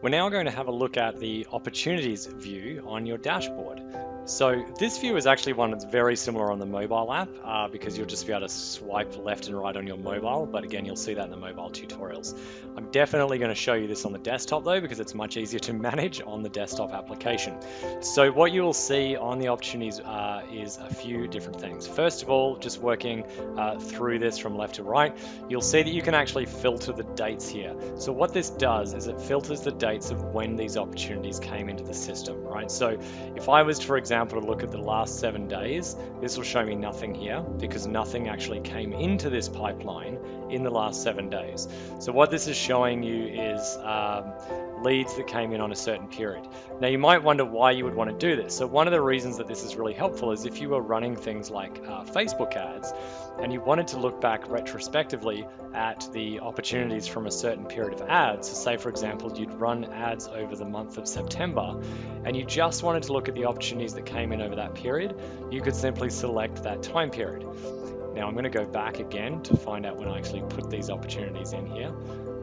We're now going to have a look at the opportunities view on your dashboard. So this view is actually one that's very similar on the mobile app because you'll just be able to swipe left and right on your mobile, but again, you'll see that in the mobile tutorials. I'm definitely going to show you this on the desktop though, because it's much easier to manage on the desktop application. So what you will see on the opportunities is a few different things. First of all, just working through this from left to right, you'll see that you can actually filter the dates here. So what this does is it filters the dates of when these opportunities came into the system, right? So if I was, for example, to look at the last 7 days, this will show me nothing here because nothing actually came into this pipeline in the last 7 days. So what this is showing you is leads that came in on a certain period. Now you might wonder why you would want to do this. So one of the reasons that this is really helpful is if you were running things like Facebook ads and you wanted to look back retrospectively at the opportunities from a certain period of ads. So say for example, you'd run ads over the month of September and you just wanted to look at the opportunities that came in over that period, you could simply select that time period. Now I'm going to go back again to find out when I actually put these opportunities in here.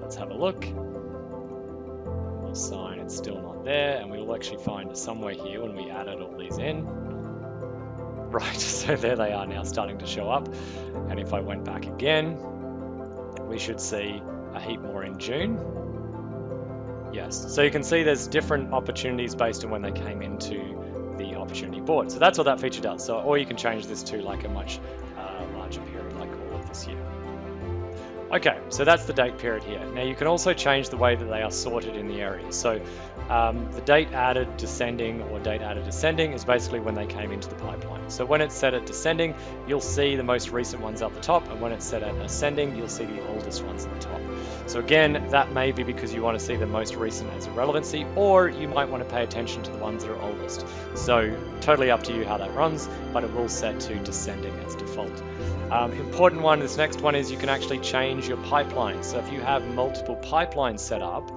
Let's have a look. We'll sign, it's still not there, and we'll actually find it somewhere here when we added all these in. Right, so there they are now starting to show up. And if I went back again, we should see a heap more in June. Yes, so you can see there's different opportunities based on when they came into the opportunity board. So that's what that feature does. So, or you can change this to like a much larger period, like all of this year. Okay, so that's the date period here. Now you can also change the way that they are sorted in the areas. So the date added descending or date added ascending is basically when they came into the pipeline. So when it's set at descending, you'll see the most recent ones up the top, and when it's set at ascending, you'll see the oldest ones at the top. So again, that may be because you want to see the most recent as a relevancy, or you might want to pay attention to the ones that are oldest. So totally up to you how that runs, but it will set to descending as default. Important one, this next one is you can actually change your pipeline. So if you have multiple pipelines set up,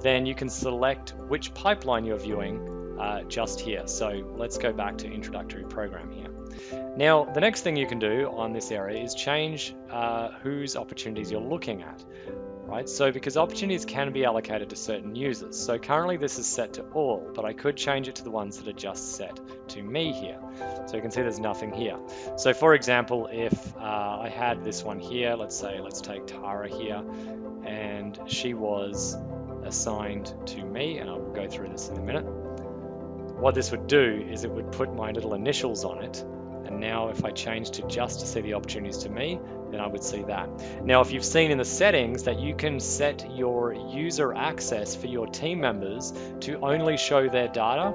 then you can select which pipeline you're viewing just here. So let's go back to introductory program here. Now, the next thing you can do on this area is change whose opportunities you're looking at. Right, so because opportunities can be allocated to certain users. So currently this is set to all, but I could change it to the ones that are just set to me here. So you can see there's nothing here. So for example, if I had this one here, let's take Tara here, and she was assigned to me, and I will go through this in a minute. What this would do is it would put my little initials on it. And now if I change to just to see the opportunities to me, then I would see that. Now, if you've seen in the settings that you can set your user access for your team members to only show their data,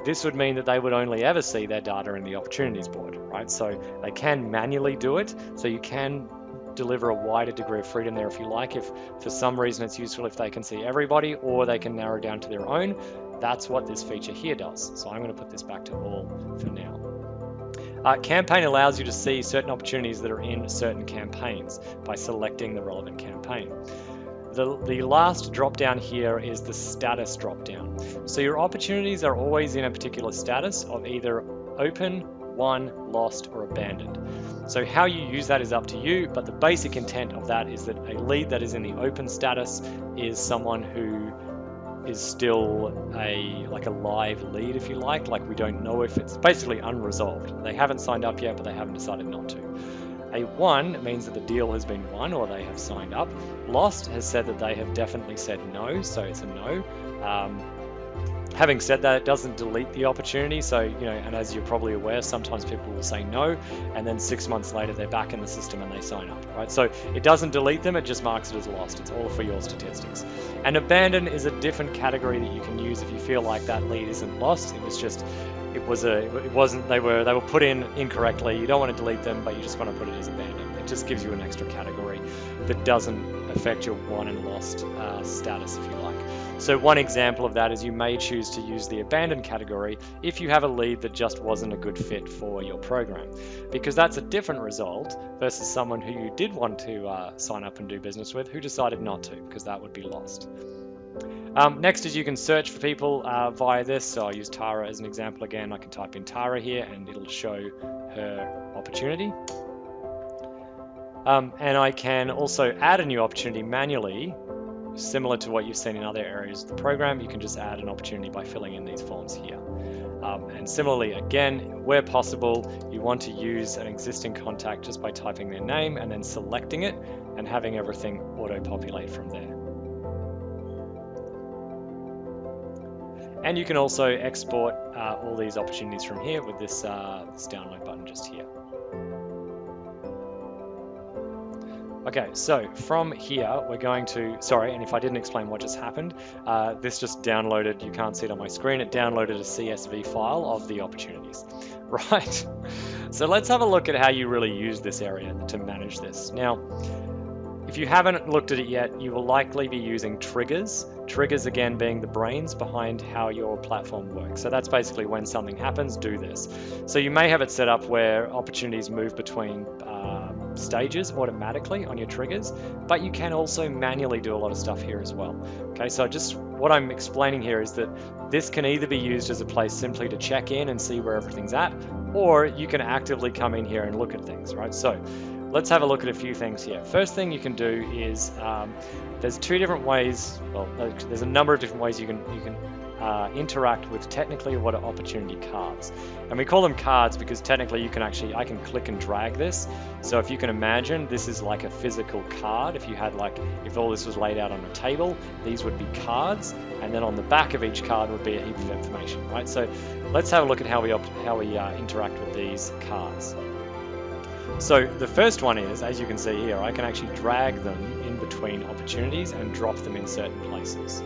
this would mean that they would only ever see their data in the opportunities board, right? So they can manually do it. So you can deliver a wider degree of freedom there if you like. If for some reason it's useful if they can see everybody, or they can narrow down to their own, that's what this feature here does. So I'm going to put this back to all for now. Campaign allows you to see certain opportunities that are in certain campaigns by selecting the relevant campaign. The last drop down here is the status drop down. So your opportunities are always in a particular status of either open, won, lost, or abandoned. So how you use that is up to you, but the basic intent of that is that a lead that is in the open status is someone who is still like a live lead, if you like we don't know if it's basically unresolved. They haven't signed up yet, but they haven't decided not to. A won means that the deal has been won or they have signed up. Lost has said that they have definitely said no, so it's a no. Having said that, it doesn't delete the opportunity. So, and as you're probably aware, sometimes people will say no, and then 6 months later, they're back in the system and they sign up, right? So it doesn't delete them, it just marks it as lost. It's all for your statistics. And abandon is a different category that you can use if you feel like that lead isn't lost. They were put in incorrectly. You don't want to delete them, but you just want to put it as abandoned. It just gives you an extra category that doesn't affect your won and lost status, if you like. So one example of that is you may choose to use the abandoned category if you have a lead that just wasn't a good fit for your program, because that's a different result versus someone who you did want to sign up and do business with who decided not to, because that would be lost. Next is you can search for people via this. So I'll use Tara as an example again. I can type in Tara here and it'll show her opportunity. And I can also add a new opportunity manually similar to what you've seen in other areas of the program, you can just add an opportunity by filling in these forms here. And similarly, again, where possible, you want to use an existing contact just by typing their name and then selecting it and having everything auto-populate from there. And you can also export all these opportunities from here with this download button just here. Okay, so from here, we're going to, sorry, and if I didn't explain what just happened, this just downloaded, you can't see it on my screen, it downloaded a CSV file of the opportunities, right? So let's have a look at how you really use this area to manage this. Now, if you haven't looked at it yet, you will likely be using triggers. Triggers, again, being the brains behind how your platform works. So that's basically when something happens, do this. So you may have it set up where opportunities move between stages automatically on your triggers, but you can also manually do a lot of stuff here as well. Okay, so just what I'm explaining here is that this can either be used as a place simply to check in and see where everything's at, or you can actively come in here and look at things, right? So let's have a look at a few things here. First thing you can do is there's two different ways, well, there's a number of different ways you can interact with technically what are opportunity cards. And we call them cards because technically you can I can click and drag this. So if you can imagine, this is like a physical card. If all this was laid out on a table, these would be cards, and then on the back of each card would be a heap of information, right? So let's have a look at how we interact with these cards. So the first one is, as you can see here, I can actually drag them in between opportunities and drop them in certain places.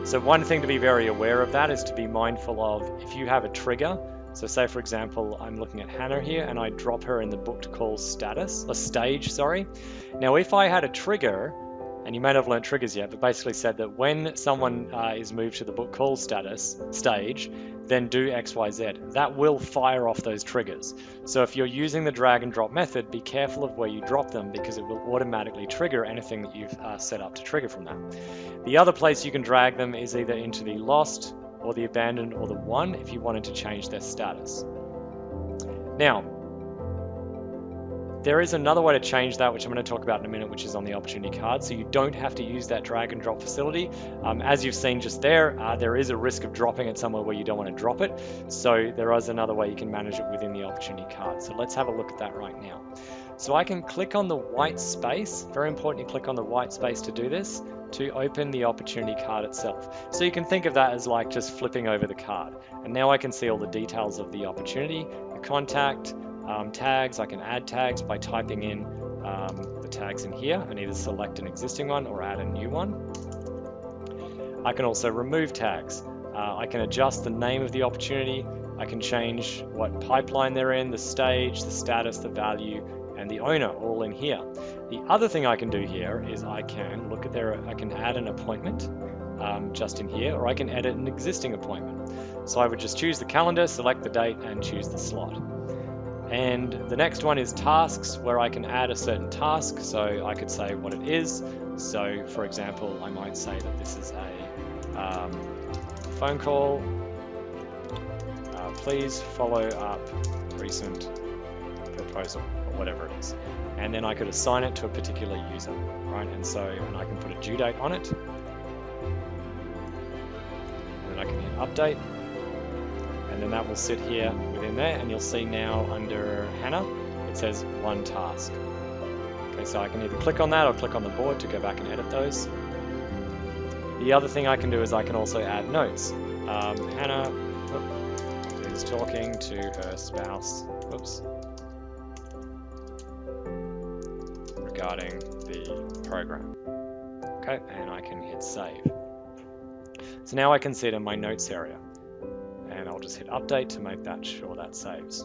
So one thing to be very aware of that is to be mindful of if you have a trigger. So say for example, I'm looking at Hannah here and I drop her in the booked call stage. Now if I had a trigger, and you may not have learned triggers yet, but basically said that when someone is moved to the book call stage, then do XYZ. That will fire off those triggers. So if you're using the drag and drop method, be careful of where you drop them because it will automatically trigger anything that you've set up to trigger from that. The other place you can drag them is either into the lost or the abandoned or the one if you wanted to change their status. Now, there is another way to change that, which I'm going to talk about in a minute, which is on the opportunity card. So you don't have to use that drag and drop facility. As you've seen just there is a risk of dropping it somewhere where you don't want to drop it. So there is another way you can manage it within the opportunity card. So let's have a look at that right now. So I can click on the white space. Very important you click on the white space to do this, to open the opportunity card itself. So you can think of that as like just flipping over the card. And now I can see all the details of the opportunity, the contact, tags. I can add tags by typing in the tags in here and either select an existing one or add a new one. I can also remove tags. I can adjust the name of the opportunity. I can change what pipeline they're in, the stage, the status, the value, and the owner all in here. The other thing I can do here is I can add an appointment just in here, or I can edit an existing appointment. So I would just choose the calendar, select the date, and choose the slot. And the next one is tasks, where I can add a certain task. So I could say what it is. So for example, I might say that this is a phone call. Please follow up recent proposal, or whatever it is. And then I could assign it to a particular user, right? And I can put a due date on it. And then I can hit update. And then that will sit here within there, and you'll see now under Hannah, it says one task. Okay, so I can either click on that or click on the board to go back and edit those. The other thing I can do is I can also add notes. Hannah is talking to her spouse, regarding the program. Okay, and I can hit save. So now I can see it in my notes area. And I'll just hit update to make sure that saves.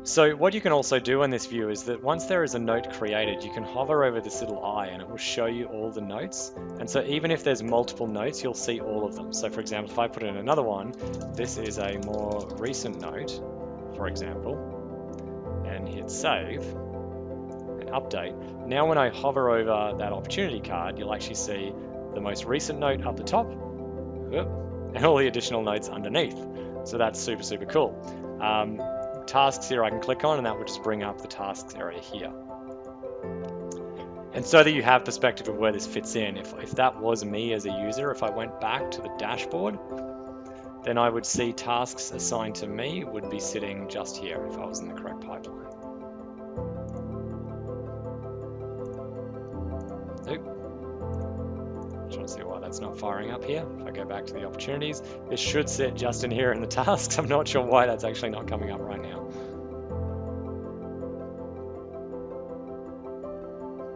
So what you can also do in this view is that once there is a note created, you can hover over this little eye and it will show you all the notes. And so even if there's multiple notes, you'll see all of them. So for example, if I put in another one, this is a more recent note, for example, and hit save and update. Now when I hover over that opportunity card, you'll actually see the most recent note up the top, and all the additional notes underneath. So that's super, super cool. Tasks here I can click on, and that will just bring up the tasks area here. And so that you have perspective of where this fits in, if that was me as a user, if I went back to the dashboard, then I would see tasks assigned to me would be sitting just here if I was in the correct pipeline. Trying to see why that's not firing up here. If I go back to the opportunities, this should sit just in here in the tasks. I'm not sure why that's actually not coming up right now.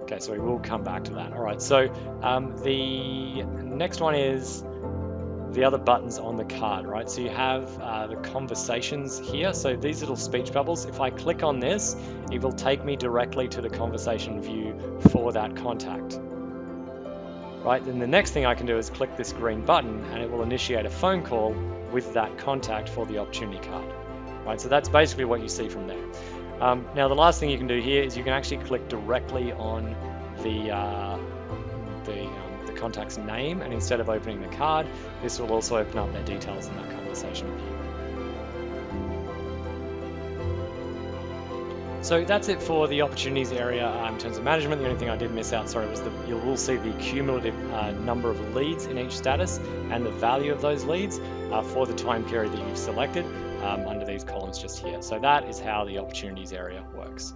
Okay, so we will come back to that. All right, so the next one is the other buttons on the card, right? So you have the conversations here. So these little speech bubbles, if I click on this, it will take me directly to the conversation view for that contact. Right, then the next thing I can do is click this green button and it will initiate a phone call with that contact for the opportunity card. Right, so that's basically what you see from there. Now the last thing you can do here is you can actually click directly on the contact's name, and instead of opening the card, this will also open up their details in that conversation view. So that's it for the opportunities area in terms of management. The only thing I did miss out, sorry, was that you will see the cumulative number of leads in each status and the value of those leads for the time period that you've selected under these columns just here. So that is how the opportunities area works.